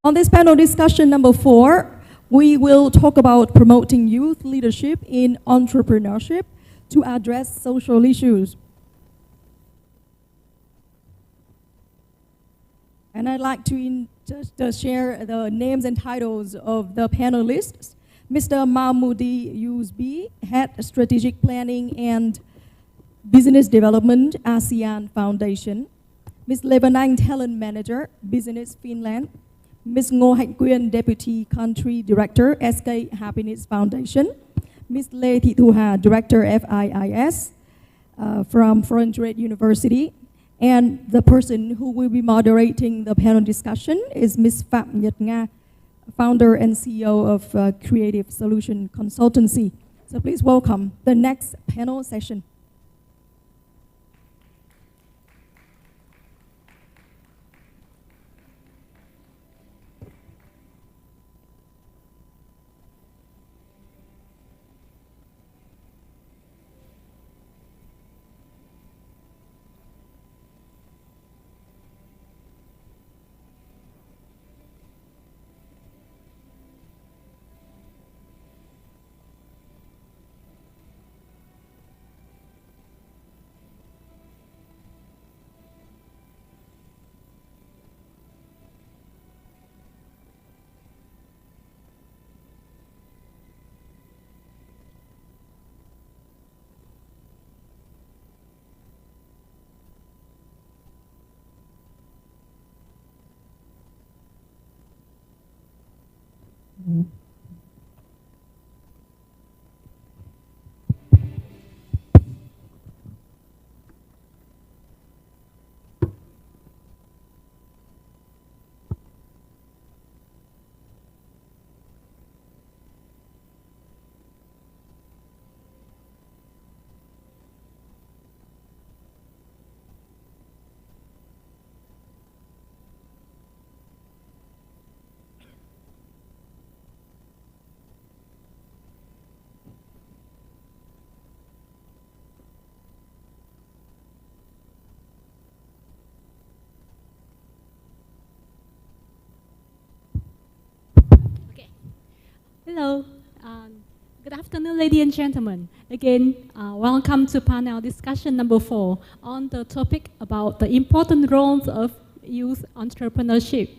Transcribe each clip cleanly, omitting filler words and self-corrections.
On this panel discussion number 4, we will talk about promoting youth leadership in entrepreneurship to address social issues. And I'd like to just share the names and titles of the panelists. Mr. Mahmoudi Yousbi, Head Strategic Planning and Business Development, ASEAN Foundation. Ms. Lê Vân Anh, Talent Manager, Business Finland. Ms. Ngô Hạnh Quyên, Deputy Country Director, SK Happiness Foundation. Ms. Lê Thị Thu Hà, Director, FIIS, from Foreign Trade University. And the person who will be moderating the panel discussion is Ms. Phạm Nhật Nga, Founder and CEO of Creative Solution Consultancy. So please welcome the next panel session. Hello, good afternoon, ladies and gentlemen. Again, welcome to panel discussion number 4 on the topic about the important roles of youth entrepreneurship.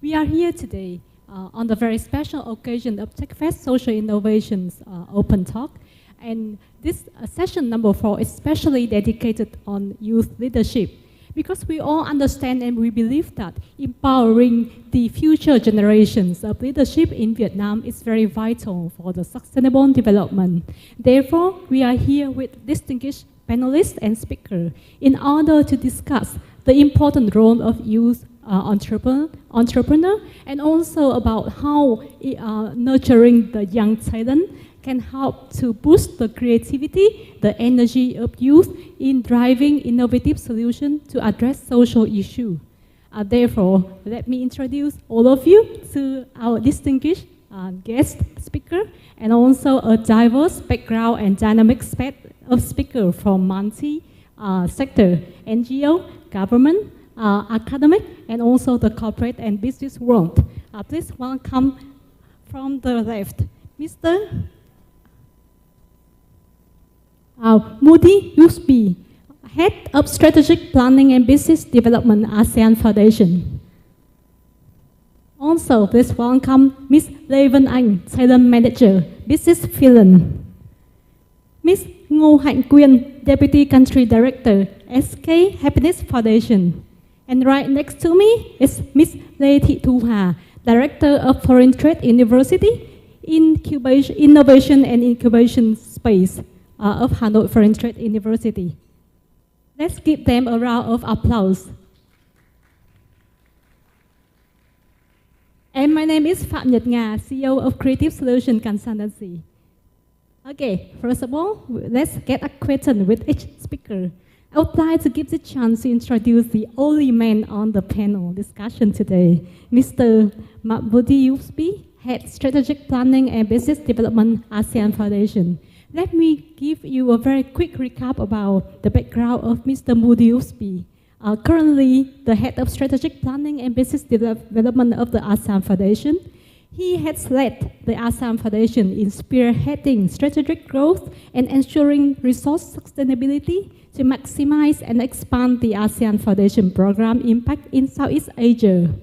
We are here today on the very special occasion of TechFest Social Innovations Open Talk. And this session number 4 is specially dedicated on youth leadership, because we all understand and we believe that empowering the future generations of leadership in Vietnam is very vital for the sustainable development. Therefore, we are here with distinguished panelists and speakers in order to discuss the important role of youth entrepreneur and also about how nurturing the young talent can help to boost the creativity, the energy of youth in driving innovative solutions to address social issues. Therefore, let me introduce all of you to our distinguished guest speaker and also a diverse background and dynamic set of speakers from multi-sector, NGO, government, academic, and also the corporate and business world. Please welcome from the left, Mr. Mahmoudi Yousbi, Head of Strategic Planning and Business Development, ASEAN Foundation. Also, please welcome Ms. Lê Vân Anh, Talent Manager, Business Finland. Ms. Ngô Hạnh Quyên, Deputy Country Director, SK Happiness Foundation. And right next to me is Ms. Lê Thị Thu Hà, Director of Foreign Trade University, Innovation and Incubation Space of Hanoi Foreign Trade University. Let's give them a round of applause. And my name is Phạm Nhật Nga, CEO of Creative Solution Consultancy. Okay, first of all, let's get acquainted with each speaker. I would like to give the chance to introduce the only man on the panel discussion today, Mr. Mahmoudi Yousbi, Head Strategic Planning and Business Development, ASEAN Foundation. Let me give you a very quick recap about the background of Mr. Mahmoudi Yousbi. currently the head of strategic planning and business development of the ASEAN Foundation. He has led the ASEAN Foundation in spearheading strategic growth and ensuring resource sustainability to maximize and expand the ASEAN Foundation program impact in Southeast Asia.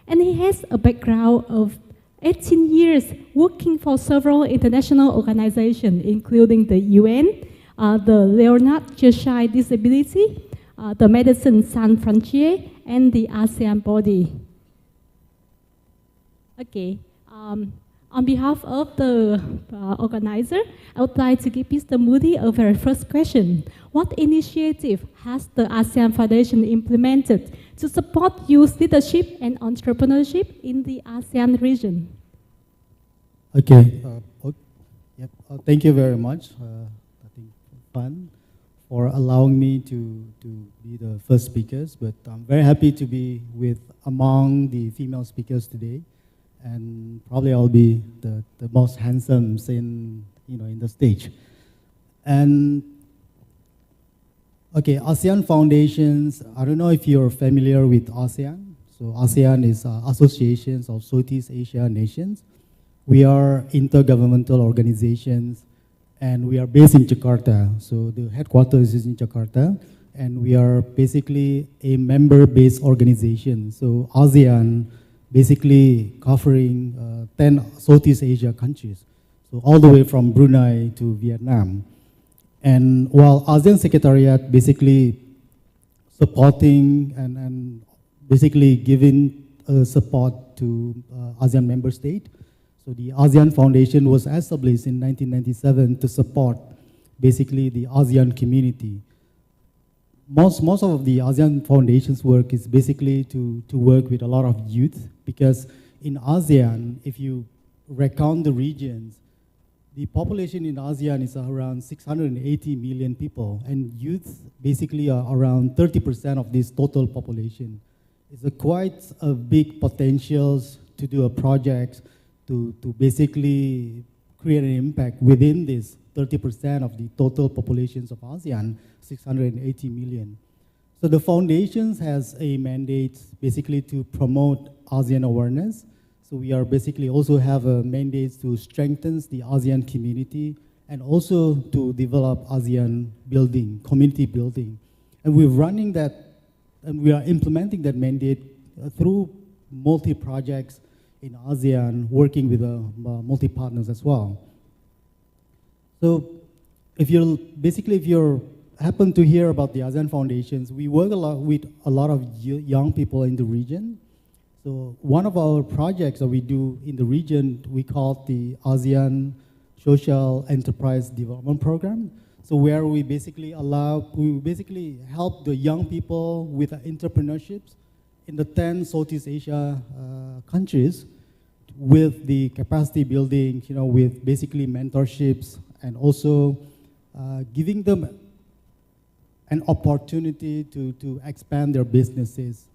And he has a background of 18 years working for several international organizations, including the UN, the Leonard Cheshire Disability, the Medicine Sans Frontières, and the ASEAN Body. Okay. On behalf of the organizer, I would like to give Mr. Moody a very first question. What initiative has the ASEAN Foundation implemented to support youth leadership and entrepreneurship in the ASEAN region? Okay. Thank you very much, I think, Pan, for allowing me to be the first speakers. But I'm very happy to be among the female speakers today. And probably I'll be the most handsome in the stage. And okay, ASEAN Foundations, I don't know if you're familiar with ASEAN. So ASEAN is associations of Southeast Asia nations. We are intergovernmental organizations, and we are based in Jakarta. So the headquarters is in Jakarta, and we are basically a member-based organization. So ASEAN basically covering 10 Southeast Asia countries, so all the way from Brunei to Vietnam. And while ASEAN Secretariat basically supporting and basically giving support to ASEAN member state, so the ASEAN Foundation was established in 1997 to support basically the ASEAN community. Most of the ASEAN Foundation's work is basically to work with a lot of youth, because in ASEAN, if you recount the regions, the population in ASEAN is around 680 million people, and youth basically are around 30% of this total population. It's quite a big potential to do a project to basically create an impact within this 30% of the total populations of ASEAN, 680 million. So the foundations has a mandate basically to promote ASEAN awareness. So we are basically also have a mandate to strengthen the ASEAN community and also to develop ASEAN building, community building. And we're running that, and we are implementing that mandate through multi-projects in ASEAN, working with multi-partners as well. So if you happen to hear about the ASEAN Foundations, we work a lot with a lot of young people in the region. So one of our projects that we do in the region, we call the ASEAN Social Enterprise Development Program. So where we basically help the young people with entrepreneurships in the 10 Southeast Asia countries with the capacity building, with basically mentorships, and also giving them an opportunity to expand their businesses.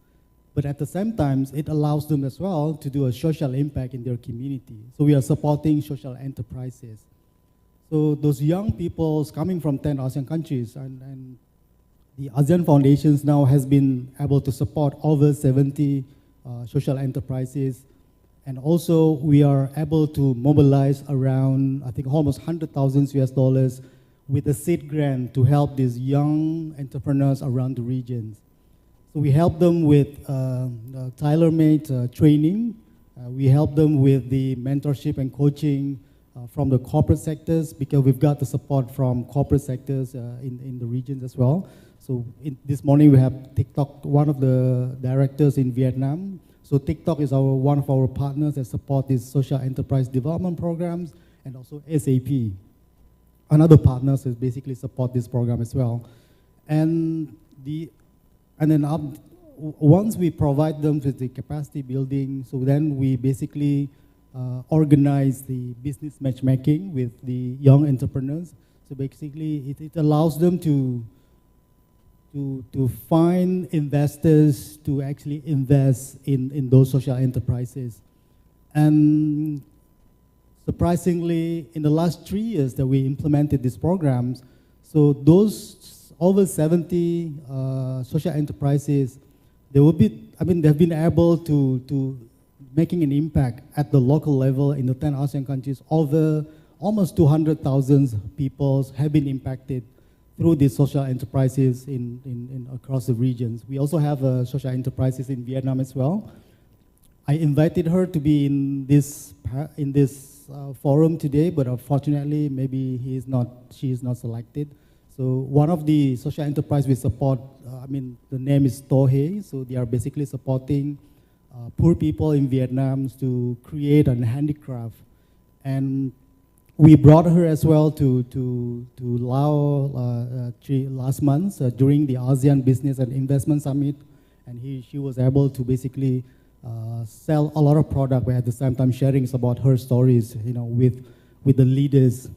But at the same time, it allows them as well to do a social impact in their community. So we are supporting social enterprises. So those young people coming from 10 ASEAN countries, and the ASEAN Foundations now has been able to support over 70 social enterprises. And also we are able to mobilize around, I think, almost $100,000 with a seed grant to help these young entrepreneurs around the regions. So we help them with tailor-made training. We help them with the mentorship and coaching from the corporate sectors, because we've got the support from corporate sectors in the regions as well. So this morning we have TikTok, one of the directors in Vietnam. So TikTok is one of our partners that support these social enterprise development programs, and also SAP. Another partner is basically support this program as well. And then once we provide them with the capacity building, so then we basically organize the business matchmaking with the young entrepreneurs. So basically it allows them to find investors to actually invest in those social enterprises. And surprisingly, in the last 3 years that we implemented these programs, so those over 70 social enterprises, they've been able to making an impact at the local level in the 10 ASEAN countries. Over almost 200,000 people have been impacted through these social enterprises in across the regions. We also have social enterprises in Vietnam as well. I invited her to be in this forum today, but unfortunately, maybe she is not selected. So one of the social enterprise we support, the name is Tohe. So they are basically supporting poor people in Vietnam to create a handicraft. And we brought her as well to Laos last month during the ASEAN Business and Investment Summit, and she was able to basically sell a lot of product, but at the same time sharing about her stories, with the leaders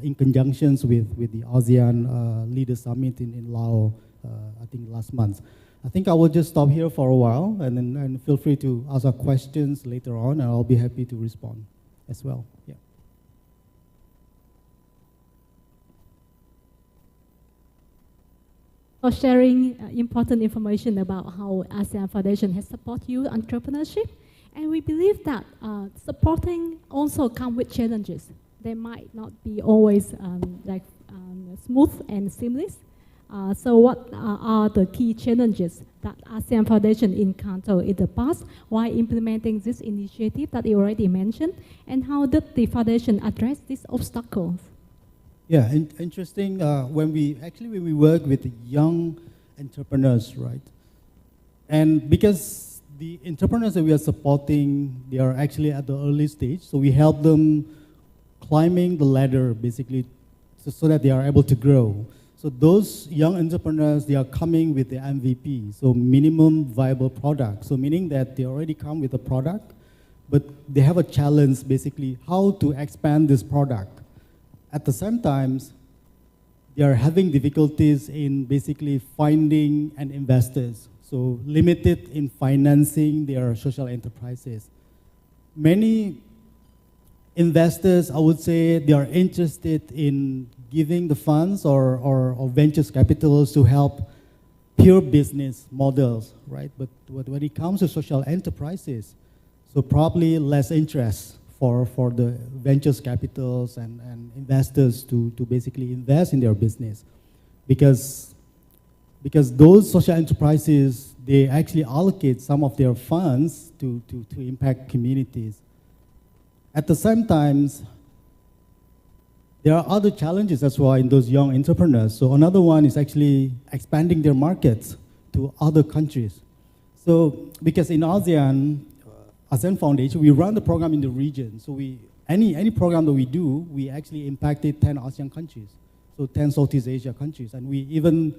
in conjunction with the ASEAN Leaders Summit in Laos, I think last month. I think I will just stop here for a while, and then feel free to ask our questions later on, and I'll be happy to respond as well. Yeah. For sharing important information about how ASEAN Foundation has supported youth entrepreneurship. And we believe that supporting also comes with challenges. They might not be always smooth and seamless. So what are the key challenges that ASEAN Foundation encountered in the past while implementing this initiative that you already mentioned? And how did the foundation address these obstacles? Yeah, interesting. When we work with young entrepreneurs, right? And because the entrepreneurs that we are supporting, they are actually at the early stage, so we help them climbing the ladder, basically, so that they are able to grow. So those young entrepreneurs, they are coming with the MVP, so minimum viable product. So meaning that they already come with a product, but they have a challenge, basically, how to expand this product. At the same time, they are having difficulties in basically finding an investors, so limited in financing their social enterprises. Many investors, I would say, they are interested in giving the funds or ventures capitals to help pure business models, right? But when it comes to social enterprises, so probably less interest for the ventures capitals and investors to basically invest in their business, because those social enterprises, they actually allocate some of their funds to impact communities. At the same time, there are other challenges as well in those young entrepreneurs. So another one is actually expanding their markets to other countries. So because in ASEAN Foundation, we run the program in the region. So any program that we do, we actually impacted 10 ASEAN countries, so 10 Southeast Asia countries. And we even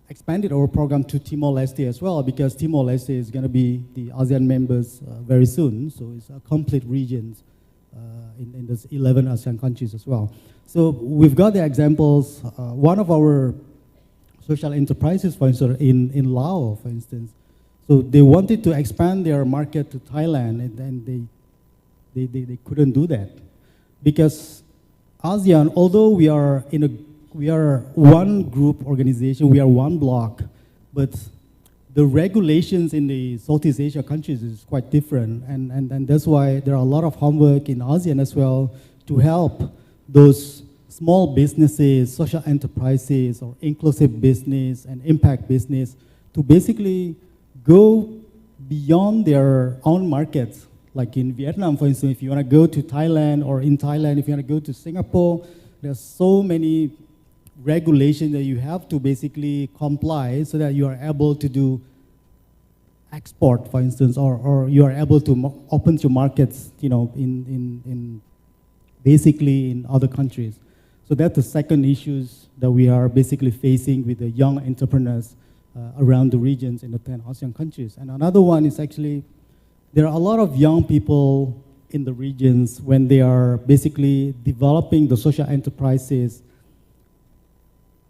expanded our program to Timor-Leste as well, because Timor-Leste is going to be the ASEAN members very soon. So it's a complete region in those 11 ASEAN countries as well. So we've got the examples. One of our social enterprises, for instance, in Laos, for instance, so they wanted to expand their market to Thailand, and then they couldn't do that, because ASEAN, although we are one group organization, we are one block, but the regulations in the Southeast Asia countries is quite different, and that's why there are a lot of homework in ASEAN as well to help those small businesses, social enterprises, or inclusive business and impact business to basically go beyond their own markets. Like in Vietnam, for instance, if you want to go to Thailand, or in Thailand, if you want to go to Singapore, there's so many regulations that you have to basically comply so that you are able to do export, for instance, or you are able to open your markets, in basically in other countries. So that's the second issues that we are basically facing with the young entrepreneurs around the regions in the 10 ASEAN countries. And another one is actually, there are a lot of young people in the regions when they are basically developing the social enterprises.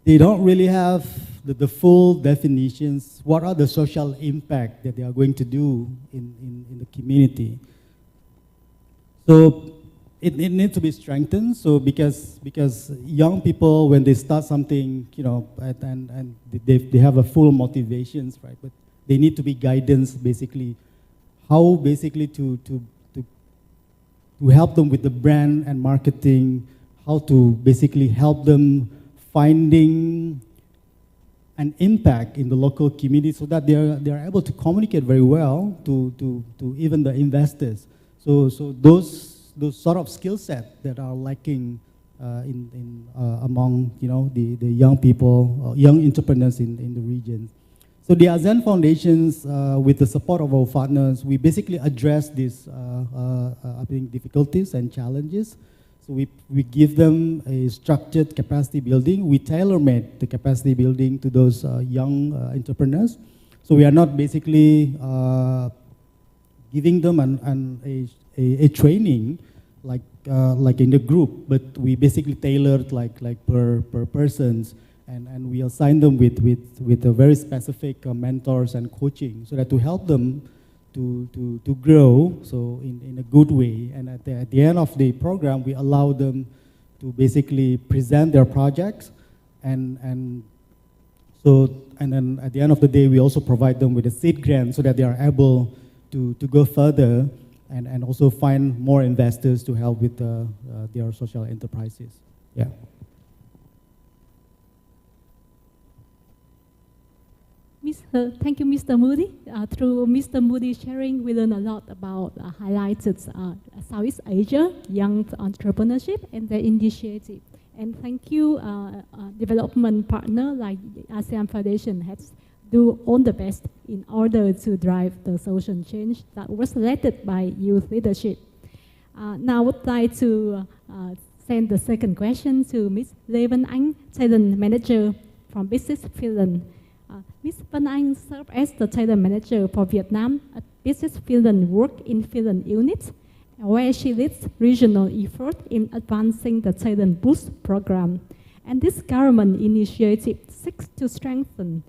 They don't really have the full definitions. What are the social impact that they are going to do in the community? So it needs to be strengthened. So because young people, when they start something, you know, and they have a full motivations, right? But they need to be guidance, basically, how basically to help them with the brand and marketing, how to basically help them finding an impact in the local community, so that they are able to communicate very well to even the investors. So those sort of skill set that are lacking among, you know, the young people, young entrepreneurs in the region. So the ASEAN Foundations, with the support of our partners, we basically address these I think difficulties and challenges. So we give them a structured capacity building. We tailor-made the capacity building to those young entrepreneurs. So we are not basically giving them a training like in the group, but we basically tailored like per persons, and we assign them with a very specific mentors and coaching, so that to help them to grow, so in a good way. And at the end of the program, we allow them to basically present their projects, and then at the end of the day, we also provide them with a seed grant, so that they are able to go further and also find more investors to help with their social enterprises. Yeah. Thank you, Mr. Moody. Through Mr. Moody sharing, we learned a lot about highlighted Southeast Asia, young entrepreneurship and their initiative. And thank you, development partner like ASEAN Foundation has do all the best in order to drive the social change that was led by youth leadership. Now I would like to send the second question to Ms. Lê Văn Anh, talent manager from Business Finland. Ms. Văn Anh served as the talent manager for Vietnam at Business Finland Work in Finland unit, where she leads regional effort in advancing the Talent Boost program. And this government initiative seeks to strengthen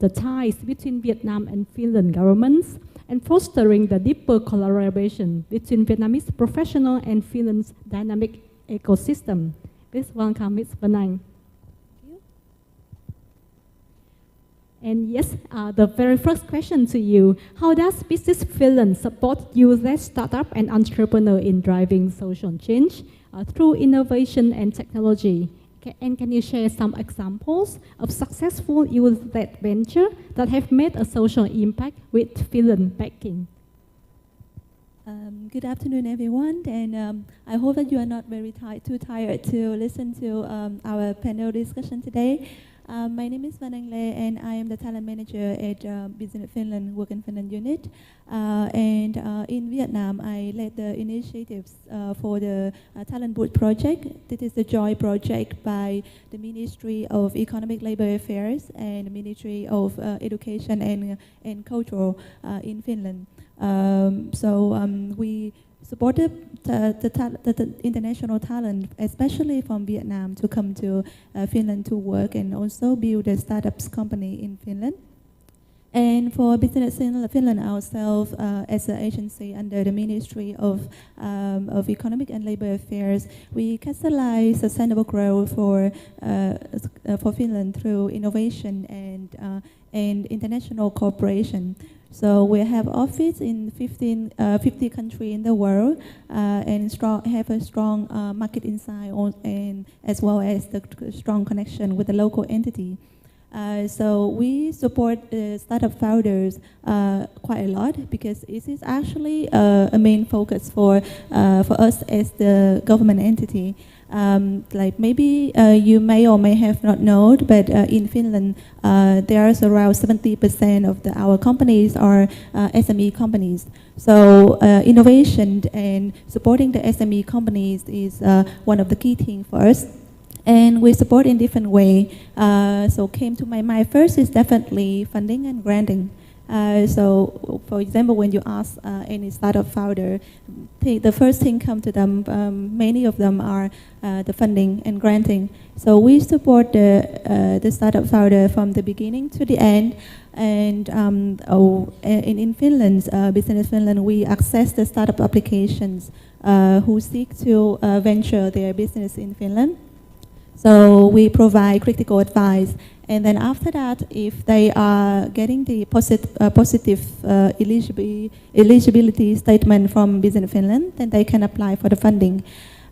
the ties between Vietnam and Finland governments and fostering the deeper collaboration between Vietnamese professional and Finland's dynamic ecosystem. Please welcome Ms. Văn Anh. And yes, the very first question to you, how does Business Finland support youth-led startup and entrepreneur in driving social change through innovation and technology? And can you share some examples of successful youth-led venture that have made a social impact with Finland backing? Good afternoon, everyone, and I hope that you are not very too tired to listen to our panel discussion today. My name is Van Anh Lê, and I am the talent manager at Business Finland Work in Finland unit. In Vietnam, I led the initiatives for the Talent Boost project. This is the joint project by the Ministry of Economic Labor Affairs and the Ministry of Education and Culture in Finland. We supported the international talent, especially from Vietnam, to come to Finland to work and also build a startups company in Finland. And for Business Finland ourselves, as an agency under the Ministry of Economic and Labor Affairs, we catalyze sustainable growth for Finland through innovation and international cooperation. So we have office in 50 countries in the world, and have a strong market insight and as well as the strong connection with the local entity. So we support startup founders quite a lot, because it is actually a main focus for us as the government entity. Like maybe you may or may have not known, but in Finland, there's around 70% of our companies are SME companies. So innovation and supporting the SME companies is one of the key things for us. And we support in different way. So came to my mind first is definitely funding and granting. So, for example, when you ask any startup founder, the first thing come to them, many of them are the funding and granting. So we support the startup founder from the beginning to the end. And in Finland, Business Finland, we access the startup applications who seek to venture their business in Finland. So we provide critical advice. And then after that, if they are getting the positive eligibility statement from Business Finland, then they can apply for the funding.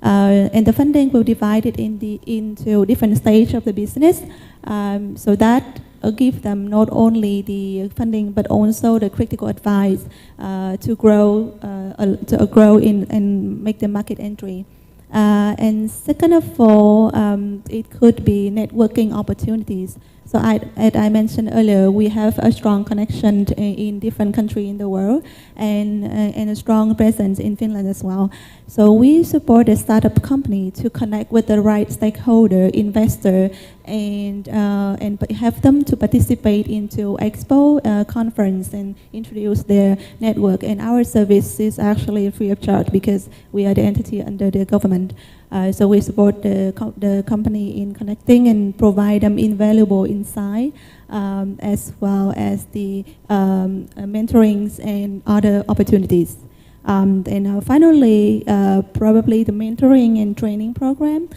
And the funding will divide it into different stages of the business. So that give them not only the funding but also the critical advice to grow and make the market entry. And second of all, it could be networking opportunities. So as I mentioned earlier, we have a strong connection in different countries in the world and a strong presence in Finland as well. So we support a startup company to connect with the right stakeholder, investor, and have them to participate into expo, conference, and introduce their network. And our service is actually free of charge because we are the entity under the government. So we support the company in connecting and provide them invaluable insight, as well as the mentorings and other opportunities. And finally, probably the mentoring and training program,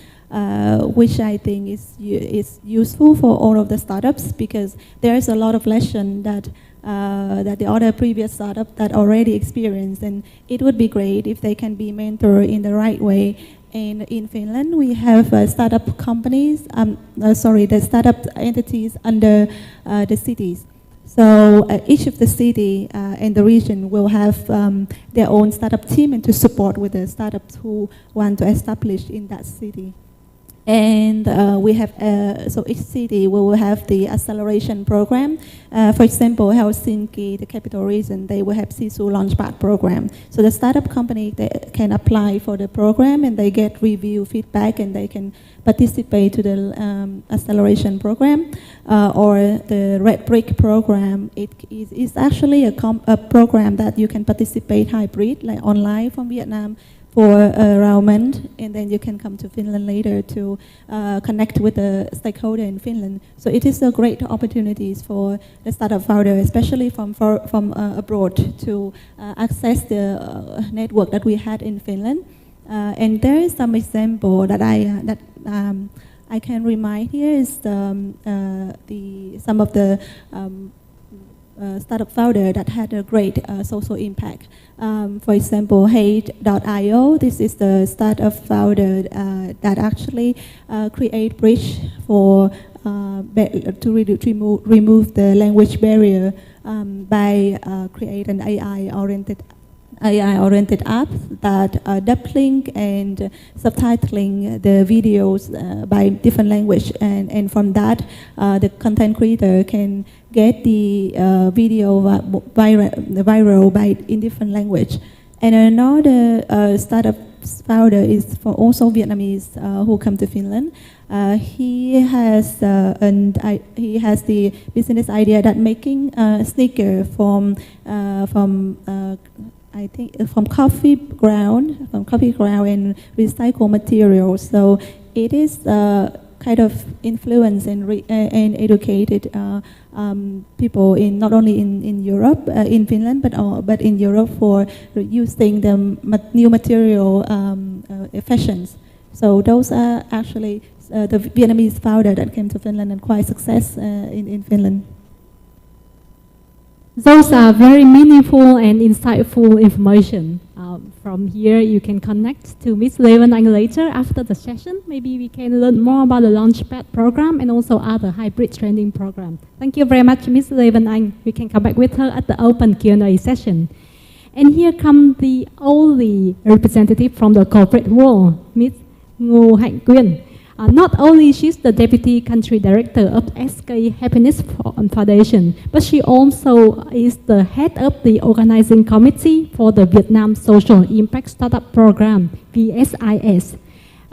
which I think is useful for all of the startups because there's a lot of lesson that the other previous startup that already experienced, and it would be great if they can be mentored in the right way. And in Finland, we have startup companies, the startup entities under the cities. So each of the city and the region will have their own startup team and to support with the startups who want to establish in that city. And we have, so each city will have the acceleration program. For example, Helsinki, the capital region, they will have Sisu Launchpad program. So the startup company, they can apply for the program and they get review feedback and they can participate to the acceleration program. Or the Red Brick program, it is actually a program that you can participate hybrid, like online from Vietnam, for around a month, and then you can come to Finland later to connect with the stakeholder in Finland. So it is a great opportunities for the startup founder, especially from abroad, to access the network that we had in Finland. And there is some example that I can remind here is some of the startup founder that had a great social impact. For example, Hey.io, this is the startup founder that actually create bridge for to remove the language barrier by create an AI-oriented app that dubbing and subtitling the videos by different language, and from that the content creator can get the video viral in different language. And another startup founder is also Vietnamese who come to Finland. He has the business idea that making sneaker from coffee ground and recycled materials. So it is kind of influence and educated people in not only in Europe, in Finland, but in Europe for using the new material fashions. So those are actually the Vietnamese founder that came to Finland and quite success in Finland. Those are very meaningful and insightful information. From here, you can connect to Ms. Lê Vân Anh later after the session. Maybe we can learn more about the Launchpad program and also other hybrid training program. Thank you very much, Ms. Lê Vân Anh. We can come back with her at the open Q&A session. And here comes the only representative from the corporate world, Ms. Ngô Hạnh Quyên. Not only she's the Deputy Country Director of SK Happiness Foundation, but she also is the head of the organizing committee for the Vietnam Social Impact Startup Program, VSIS.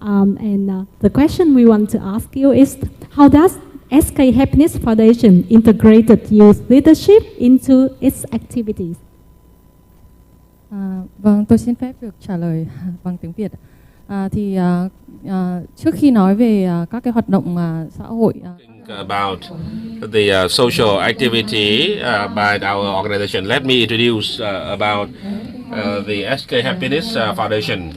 And the question we want to ask you is, how does SK Happiness Foundation integrated youth leadership into its activities? Vâng, tôi xin phép được trả lời bằng tiếng Việt. Trước khi nói về các cái hoạt động xã hội about the social activity by our organization, let me introduce about the SK Happiness Foundation.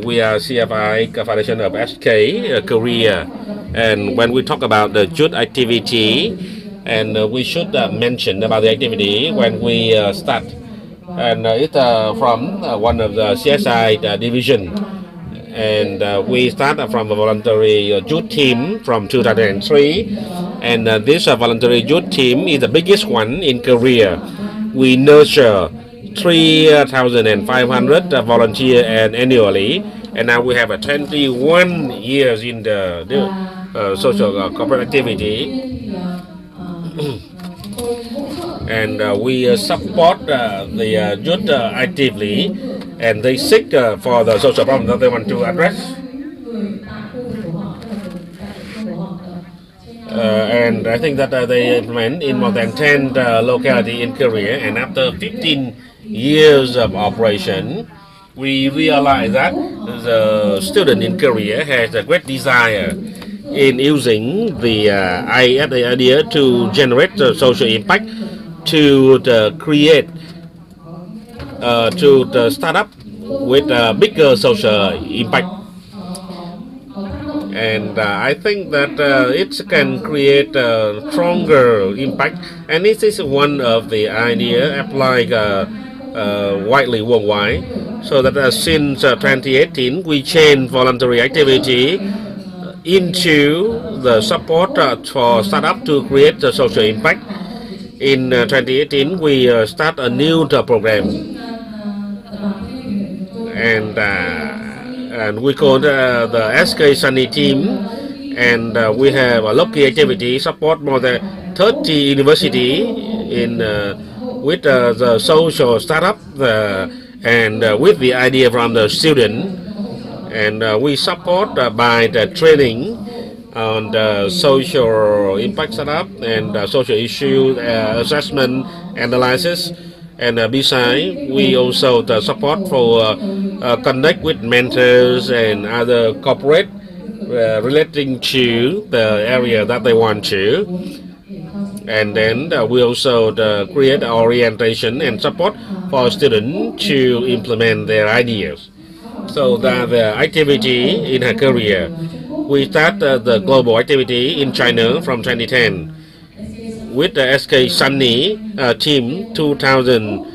We are CFI Foundation of SK Korea, and when we talk about the youth activity, and we should mention about the activity when we start, and it's from one of the CSI division, and we start from a voluntary youth team from 2003, and this voluntary youth team is the biggest one in Korea. We nurture 3,500 volunteers annually, and now we have 21 years in the social corporate activity. And we support the youth actively, and they seek for the social problem that they want to address. And I think that they implement in more than 10 localities in Korea, and after 15 years of operation, we realize that the student in Korea has a great desire in using the idea to generate social impact, to create, to start up with a bigger social impact. And I think that it can create a stronger impact, and this is one of the idea applied widely worldwide. So that since 2018, we changed voluntary activity into the support for startup to create the social impact. In 2018, we start a new program, and we call the SK Sunny team, and we have a local activity support more than 30 university in with the social startup and with the idea from the student, and we support by the training on the social impact startup and social issue assessment analysis. And besides, we also support for connect with mentors and other corporate relating to the area that they want to. And then we also create orientation and support for students to implement their ideas. So the activity in her career, we start the global activity in China from 2010 with the SK Sunny team, 2,000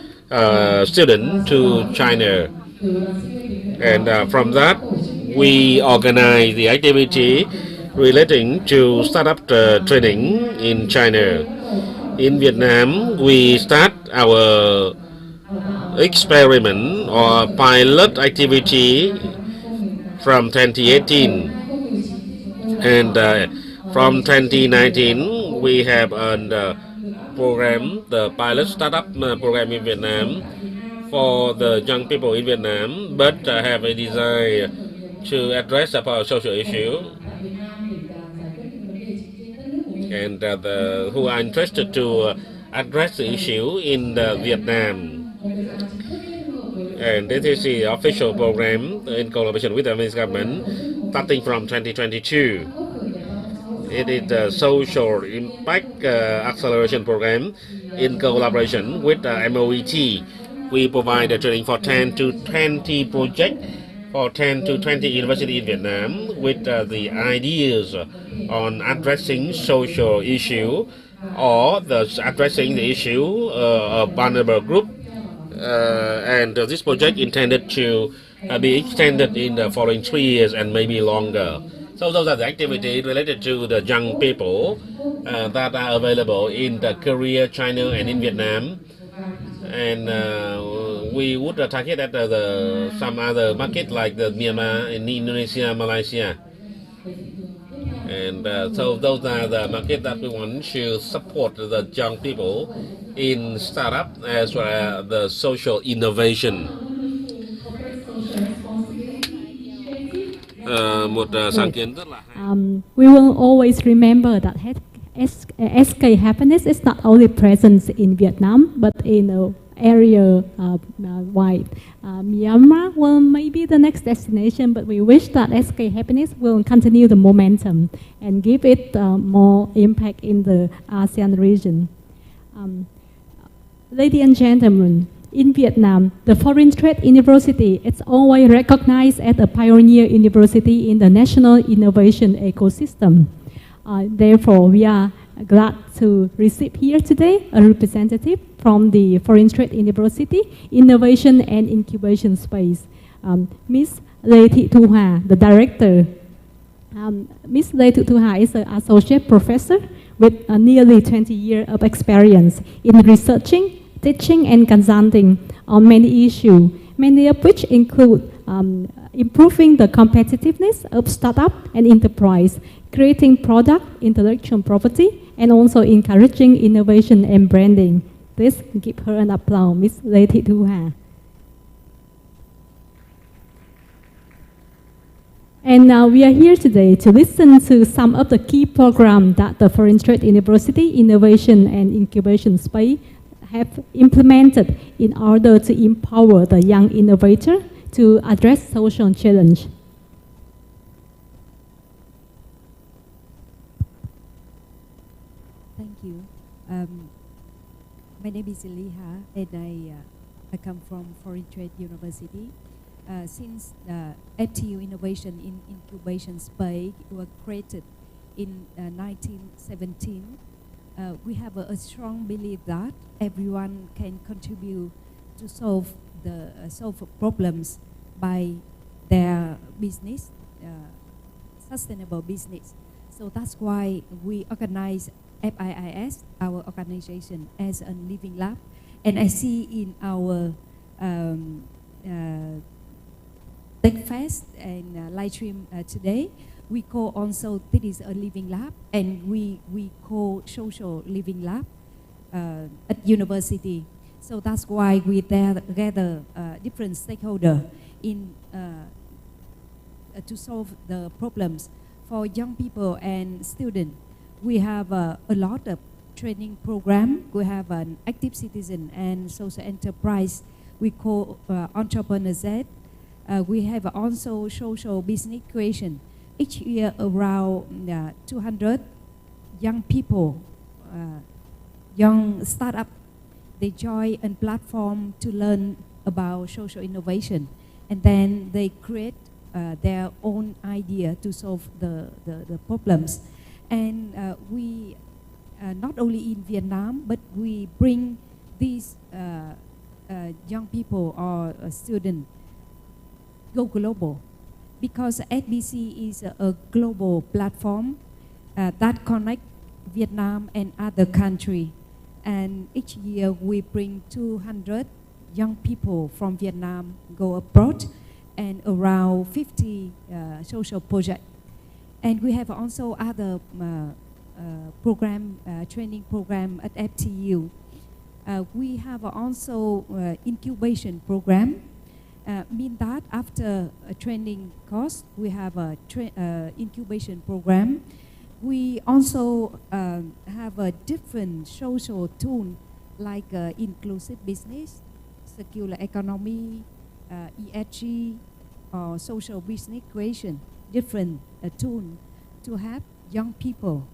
students to China. And from that, we organize the activity relating to startup training in China. In Vietnam, we start our experiment or pilot activity from 2018. And from 2019, we have a program, the pilot startup program in Vietnam for the young people in Vietnam, but have a desire to address about social issue, and who are interested to address the issue in Vietnam. And this is the official program in collaboration with the Vietnamese government starting from 2022. It is the social impact acceleration program in collaboration with MOET. We provide the training for 10 to 20 projects for 10 to 20 universities in Vietnam with the ideas on addressing social issue or addressing the issue of vulnerable group. And this project intended to be extended in the following 3 years and maybe longer. So those are the activities related to the young people that are available in the Korea, China, and in Vietnam. And we would target at some other market like the Myanmar, and Indonesia, Malaysia. And so those are the market that we want to support the young people in startup as well as the social innovation. một sáng kiến rất là hay. We will always remember that SK happiness is not only present in Vietnam but in area wide. Myanmar will maybe the next destination, but we wish that SK happiness will continue the momentum and give it more impact in the ASEAN region. Ladies and gentlemen, in Vietnam, the Foreign Trade University is always recognized as a pioneer university in the national innovation ecosystem. Therefore, we are glad to receive here today a representative from the Foreign Trade University Innovation and Incubation Space, Ms. Lê Thị Thu Hà, the director. Ms. Lê Thị Thu Hà is an associate professor with nearly 20 years of experience in researching, teaching, and consulting on many issues, many of which include improving the competitiveness of startup and enterprise, creating product, intellectual property, and also encouraging innovation and branding. Please give her an applause, Ms. Lê Thị Thu Hà. And we are here today to listen to some of the key programs that the Foreign Trade University Innovation and Incubation Space have implemented in order to empower the young innovator to address social challenge. Thank you. My name is Liha, and I come from Foreign Trade University. Since FTU Innovation in Incubation Space was created in 1917, we have a strong belief that everyone can contribute to solve problems by their business, sustainable business. So that's why we organize FIIS, our organization, as a living lab. And I see in our Tech Fest and live stream today, we call also this is a living lab, and we call social living lab at university. So that's why we gather different stakeholders in to solve the problems for young people and students. We have a lot of training program. We have an active citizen and social enterprise. We call Entrepreneur Z. We have also social business creation. Each year around 200 young people, young startup, they join a platform to learn about social innovation, and then they create their own idea to solve the problems. And we not only in Vietnam, but we bring these young people or students go global, because FBC is a global platform that connects Vietnam and other countries. And each year we bring 200 young people from Vietnam go abroad, and around 50 social projects. And we have also other training program at FTU. We have also incubation program. Mean that after a training course, we have a incubation program. We also have a different social tool like inclusive business, circular economy, ESG, or social business creation. Different tool to help young people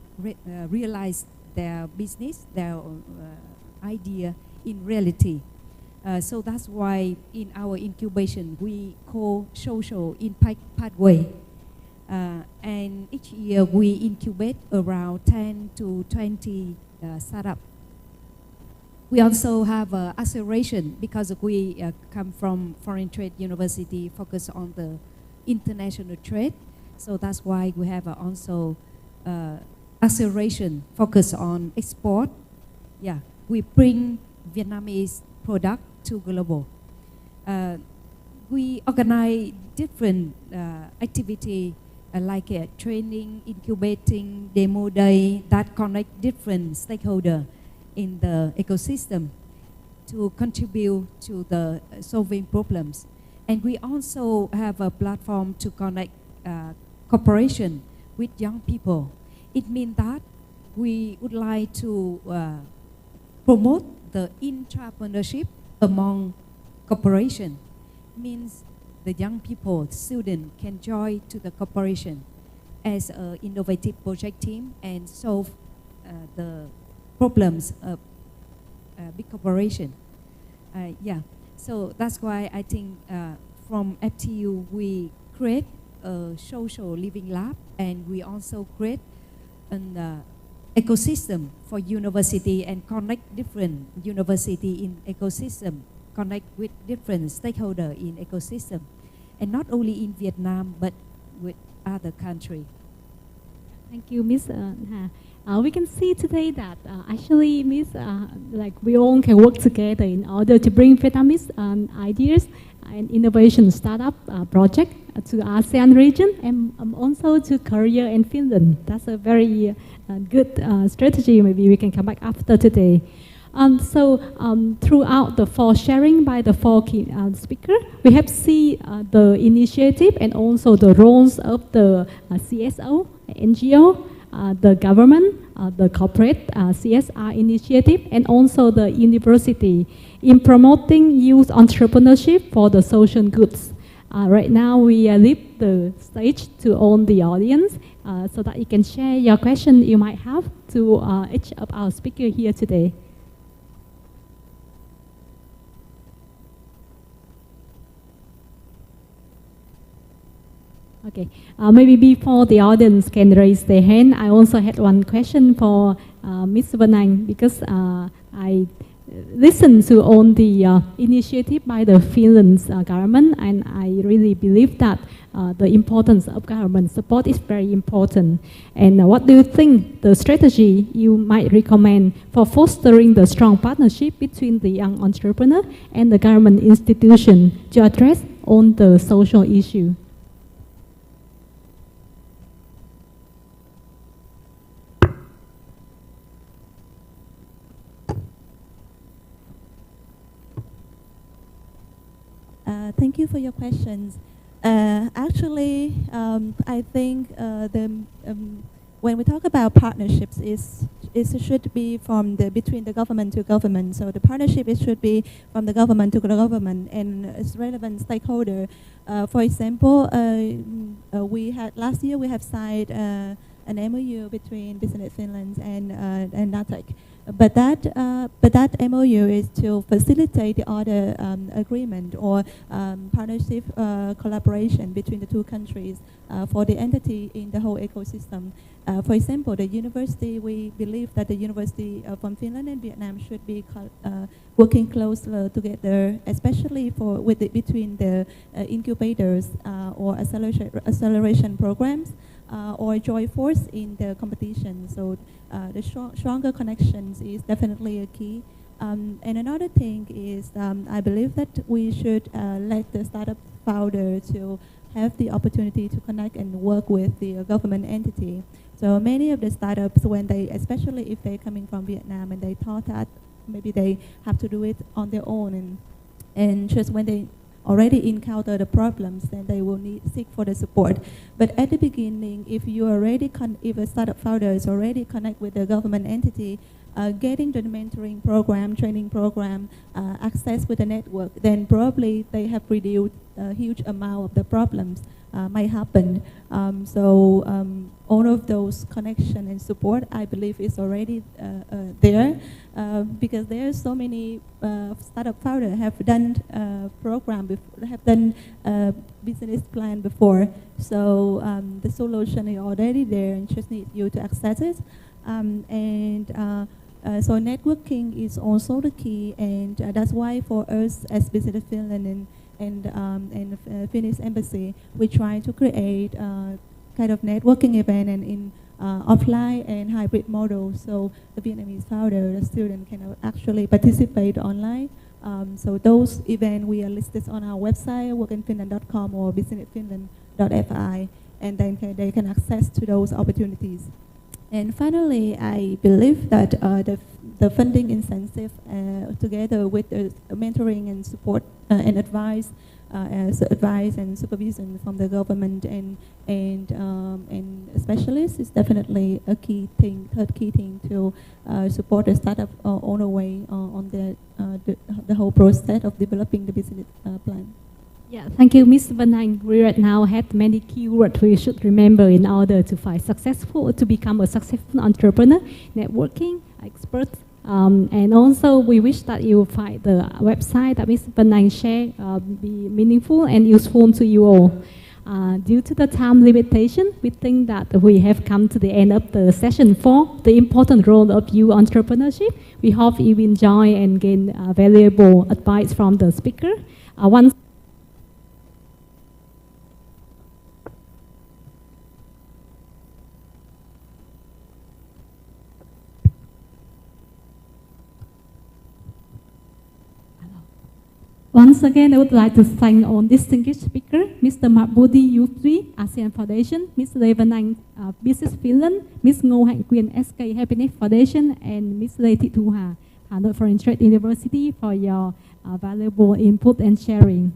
realize their business, their idea in reality. So that's why in our incubation we call social impact pathway. And each year we incubate around 10 to 20 startups. We also have acceleration because we come from Foreign Trade University, focus on the international trade. So that's why we have also acceleration, focus on export. Yeah, we bring Vietnamese product to global. We organize different activity like training, incubating, demo day that connect different stakeholders in the ecosystem to contribute to the solving problems. And we also have a platform to connect cooperation with young people. It means that we would like to promote the entrepreneurship among corporation. Means the young people, students can join to the corporation as an innovative project team and solve the problems of big corporation. Yeah, so that's why I think from FTU we create a social living lab, and we also create an ecosystem for university and connect different university in ecosystem, connect with different stakeholders in ecosystem, and not only in Vietnam but with other countries. Thank you, Ms. Ha. We can see today that actually, Ms. Like we all can work together in order to bring Vietnamese ideas and innovation startup project to ASEAN region and also to Korea and Finland. That's a very good strategy. Maybe we can come back after today. Throughout the four sharing by the four key speakers, we have seen the initiative and also the roles of the CSO, NGO, the government, the corporate CSR initiative, and also the university in promoting youth entrepreneurship for the social goods. Right now, we leave the stage to all the audience so that you can share your question you might have to each of our speakers here today. Okay, maybe before the audience can raise their hand, I also had one question for Ms. Vân Anh, because I listened to all the initiative by the Finland's government, and I really believe that the importance of government support is very important. And what do you think the strategy you might recommend for fostering the strong partnership between the young entrepreneur and the government institution to address all the social issue? Thank you for your questions. Actually, I think when we talk about partnerships, it should be from between the government to government. So the partnership should be from the government to the government and its relevant stakeholder. For example, last year we have signed an MOU between Business Finland and NATEC. But that MOU is to facilitate the other agreement or partnership collaboration between the two countries for the entity in the whole ecosystem. For example, the university, we believe that the university from Finland and Vietnam should be working closer together, especially between the incubators or acceleration programs. Or join force in the competition. So the stronger connections is definitely a key. And another thing is I believe that we should let the startup founder to have the opportunity to connect and work with the government entity. So many of the startups, especially if they're coming from Vietnam and they thought that maybe they have to do it on their own, and just when they already encounter the problems, then they will seek for the support. But at the beginning, if a startup founder is already connect with the government entity, getting the mentoring program, training program, access with the network, then probably they have reduced a huge amount of the problems might happen. All of those connection and support, I believe, is already there because there are so many startup founders have done business plan before. So the solution is already there and just need you to access it. So networking is also the key, and that's why for us as Business Finland and Finnish Embassy, we try to create kind of networking event and in offline and hybrid model. So the Vietnamese founder, the student can actually participate online. So those events we are listed on our website, workinfinland.com or businessfinland.fi, and then they can access to those opportunities. And finally, I believe that the funding incentive together with the mentoring and support and advice as advice and supervision from the government and specialists is definitely a key thing, third key thing to support the startup all the way on the whole process of developing the business plan. Yeah, thank you, Ms. Van Anh. We right now have many keywords we should remember in order to become a successful entrepreneur, networking, experts, and also we wish that you find the website that Ms. Van Anh shared be meaningful and useful to you all. Due to the time limitation, we think that we have come to the end of the session 4, the important role of youth entrepreneurship. We hope you enjoy and gain valuable advice from the speaker. Once again, I would like to thank all distinguished speakers, Mr. Mahmoudi Yusri, ASEAN Foundation, Ms. Lê Van Anh, Business Finland, Ms. Ngô Hạnh Quyền, SK Happiness Foundation, and Ms. Lê Thị Thu Hà, Hanoi Foreign Trade University, for your valuable input and sharing.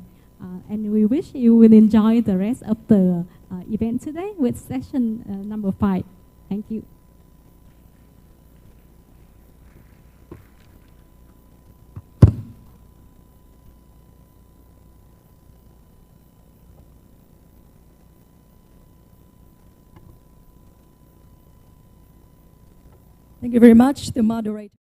And we wish you will enjoy the rest of the event today with session number 5. Thank you. Thank you very much, the moderator.